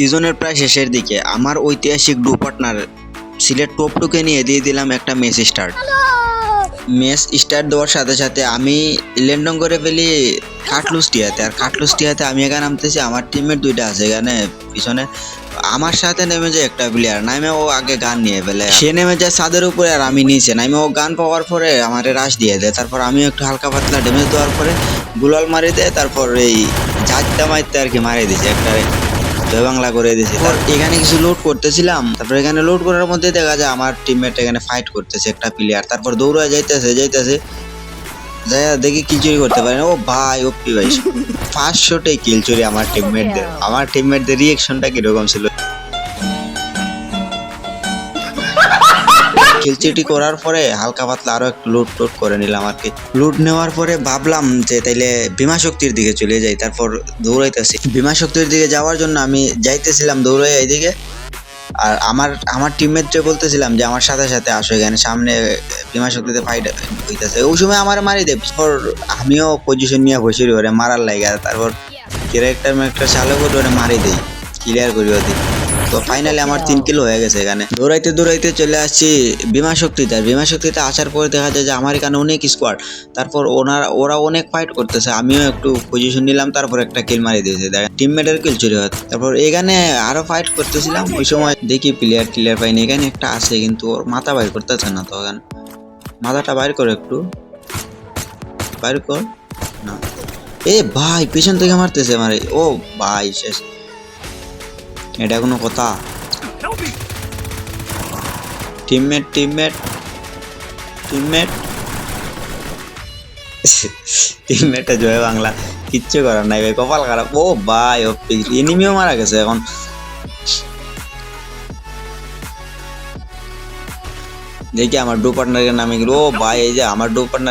সিজনের প্রায় শেষের দিকে আমার ঐতিহাসিক ডু পার্টনার সিলেট টপ টুকে নিয়ে দিয়ে দিলাম একটা ম্যাচ স্টার্ট দেওয়ার সাথে সাথে আমি ল্যান্ডং করে ফেলি কাটলুসটিয়াতে। আর কাটলুসটিয়াতে আমি এখানে নামতেছি, আমার টিমের দুইটা আছে এখানে পিছনে। আমার সাথে নেমে যায় একটা প্লেয়ার, নামে ও আগে গান নিয়ে ফেলে, সে নেমে যায় ছাদের উপরে আর আমি নিচে নামে। ও গান পাওয়ার পরে আমার রাশ দিয়ে দেয়, তারপর আমি একটু হালকা পাতলা ড্যামেজ দেওয়ার পরে গুলাল মারি দেয়, তারপর এই ঝাঁজটা মারতে আর কি মারিয়ে দিছে, একটা জয় বাংলা করে দিয়েছে। এখানে কিছু লোড করতেছিলাম, তারপর এখানে লোড করার মধ্যে দেখা যায় আমার টিমমেট এখানে ফাইট করতেছে একটা প্লেয়ার, তারপর দৌড়ে যাইতেছে যাই দেখি কিল চুরি করতে পারে না। ও ভাই ওপি ভাই 500টাই কিল চুরি আমার টিমমেটদের রিঅ্যাকশনটা কিরকম ছিল। কিলচিটি করার পরে হালকা পাতলা আরো একটু লুট টুট করে নিলাম আর কি। লুট নেওয়ার পরে ভাবলাম যে তাইলে ভীমা শক্তির দিকে চলে যাই, তারপর দৌড়াইতেছি ভীমা শক্তির দিকে যাওয়ার জন্য আমি যাইতেছিলাম দৌড়াই এইদিকে। আর আমার টিমমেটকে বলতেছিলাম যে আমার সাথে সাথে আসো, এখানে সামনে ভীমা শক্তিতে ফাইট হইতেছে। ওই সময় আমার মারি দেয়, তারপর আমিও পজিশন নিয়ে বসে ওরে মারার লাগে, তারপর ক্যারেক্টার চালু করে ওরে মারি দেই, ক্লিয়ার করি ওদের। তো ফাইনালি আমার 3 কিলো হয়ে গেছে। এখানে দৌড়াইতে চলে আসছি ভীমা শক্তিতে। আর ভীমা শক্তিতে আসার পরে দেখা যায় যে আমার এখানে অনেক স্কোয়াড, তারপর ওরা অনেক ফাইট করতেছে, আমিও একটু পজিশন নিলাম, তারপর একটা কিল মারি দিয়েছে, দেখেন টিমমেটের কিল চুরি হয়। তারপর এখানে আরো ফাইট করতেছিলাম, ওই সময় দেখি প্লেয়ার পাইনি। এখানে একটা আছে কিন্তু ওর মাথা বাইর করতেছে না, তো এখানে মাথাটা বাইর করে একটু বাইর কর না। এ ভাই পিছন থেকে মারতেছে আমার, ও ভাই শেষ, এটা কোনো কথা? টিমমেটটা জয় বাংলা, কিচ্ছু করার নাই ভাই, কপাল খারাপ। ও ভাই এনিমিও মারা গেছে এখন। দেখি আমার ডু পার্টনারের নামে গেল। ও ভাই এই যে আমার ডু পার্টনার